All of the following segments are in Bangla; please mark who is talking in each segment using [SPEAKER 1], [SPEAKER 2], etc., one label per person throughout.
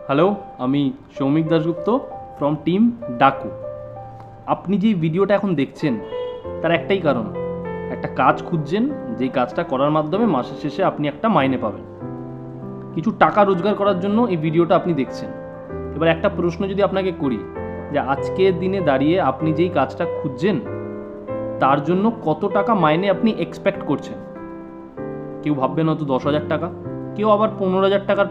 [SPEAKER 1] হ্যালো, আমি সৌমিক দাশগুপ্ত ফ্রম টিম ডাকু। আপনি যে ভিডিওটা এখন দেখছেন তার একটাই কারণ, একটা কাজ খুঁজছেন যেই কাজটা করার মাধ্যমে মাসের শেষে আপনি একটা মাইনে পাবেন, কিছু টাকা রোজগার করার জন্য এই ভিডিওটা আপনি দেখছেন। এবার একটা প্রশ্ন যদি আপনাকে করি যে আজকের দিনে দাঁড়িয়ে আপনি যেই কাজটা খুঁজছেন তার জন্য কত টাকা মাইনে আপনি এক্সপেক্ট করছেন? কেউ ভাববেন হয়তো 10,000 টাকা, কেউ আবার 15,000 টাকার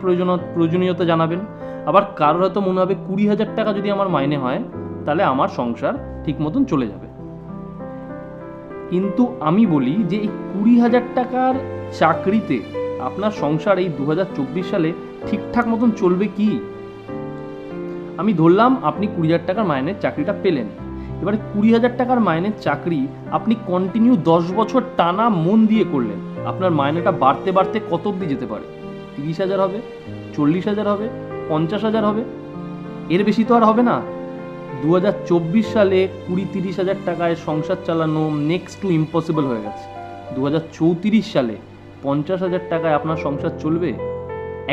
[SPEAKER 1] প্রয়োজনীয়তা জানাবেন, আবার কারোর হয়তো মনে হবে 20,000 টাকা যদি আমার মাইনে হয় তাহলে আমার সংসার ঠিক মতন চলে যাবে। কিন্তু আমি বলি যে এই 20,000 টাকার চাকরিতে আপনার সংসার এই 2024 সালে ঠিকঠাক মতন চলবে কি? আমি ধরলাম আপনি 20,000 টাকার মাইনের চাকরিটা পেলেন। এবারে 20,000 টাকার মাইনের চাকরি আপনি কন্টিনিউ 10 বছর টানা মন দিয়ে করলেন, আপনার মাইনেটা বাড়তে বাড়তে কত অবধি যেতে পারে? 30,000 হবে, 40,000 হবে, 50,000 হবে, এর বেশি তো আর হবে না। 2024 সালে 20-30,000 টাকায় সংসার চালানো নেক্সট টু ইম্পসিবল হয়ে গেছে। 2034 সালে 50,000 টাকায় আপনার সংসার চলবে?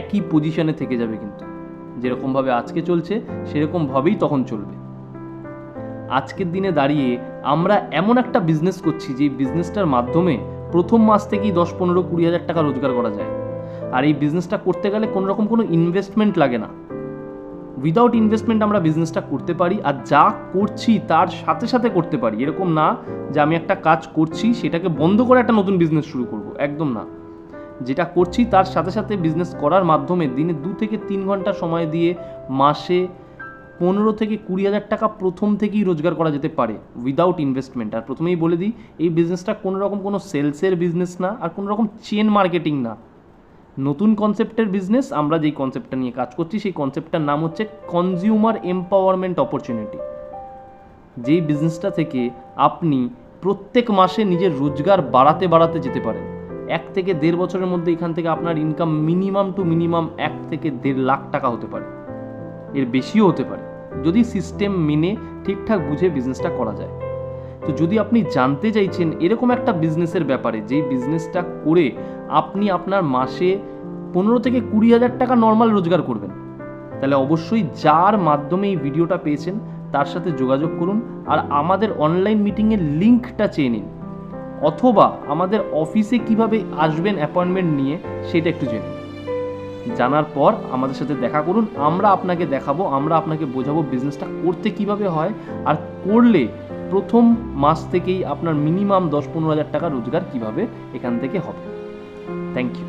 [SPEAKER 1] একই পজিশনে থেকে যাবে, কিন্তু যেরকমভাবে আজকে চলছে সেরকমভাবেই তখন চলবে। আজকের দিনে দাঁড়িয়ে আমরা এমন একটা বিজনেস করছি যে বিজনেসটার মাধ্যমে প্রথম মাস থেকেই 10-15-20,000 টাকা রোজগার করা যায়। আর এই বিজনেসটা করতে গেলে কোনো রকম কোনো ইনভেস্টমেন্ট লাগে না। উইদাউট ইনভেস্টমেন্ট আমরা বিজনেসটা করতে পারি, আর যা করছি তার সাথে সাথে করতে পারি। এরকম না যে আমি একটা কাজ করছি সেটাকে বন্ধ করে একটা নতুন বিজনেস শুরু করব, একদম না। যেটা করছি তার সাথে সাথে বিজনেস করার মাধ্যমে দিনে 2-3 ঘন্টা সময় দিয়ে মাসে 15-20,000 টাকা প্রথম থেকেই রোজগার করা যেতে পারে উইদাউট ইনভেস্টমেন্ট। আর প্রথমেই বলে দিই, এই বিজনেসটা কোনো রকম কোনো সেলসের বিজনেস না, আর কোনো রকম চেন মার্কেটিং না। নতুন কনসেপ্টের বিজনেস। আমরা যেই কনসেপ্টটা নিয়ে কাজ করছি সেই কনসেপ্টটার নাম হচ্ছে কনজিউমার এম্পাওয়ারমেন্ট অপরচুনিটি। যেই বিজনেসটা থেকে আপনি প্রত্যেক মাসে নিজের রোজগার বাড়াতে বাড়াতে যেতে পারেন। 1 থেকে 1.5 বছরের মধ্যে এখান থেকে আপনার ইনকাম মিনিমাম 1 থেকে 1.5 লাখ টাকা হতে পারে, এর বেশিও হতে পারে, যদি সিস্টেম মেনে ঠিকঠাক বুঝে বিজনেসটা করা যায়। তো যদি আপনি জানতে চাইছেন এরকম একটা বিজনেসের ব্যাপারে, যেই বিজনেসটা করে আপনি আপনার মাসে 15-20,000 টাকা নর্মাল রোজগার করবেন, তাহলে অবশ্যই যার মাধ্যমে এই ভিডিওটা পেয়েছেন তার সাথে যোগাযোগ করুন, আর আমাদের অনলাইন মিটিংয়ের লিঙ্কটা চেয়ে নিন, অথবা আমাদের অফিসে কিভাবে আসবেন অ্যাপয়েন্টমেন্ট নিয়ে সেটা একটু জেনে নিন। জানার পর আমাদের সাথে দেখা করুন, আমরা আপনাকে দেখাবো, আমরা আপনাকে বোঝাবো বিজনেসটা করতে কিভাবে হয়, আর করলে প্রথম মাস থেকেই আপনার মিনিমাম 10-15,000 টাকা রোজগার কিভাবে এখান থেকে হবে। Thank you.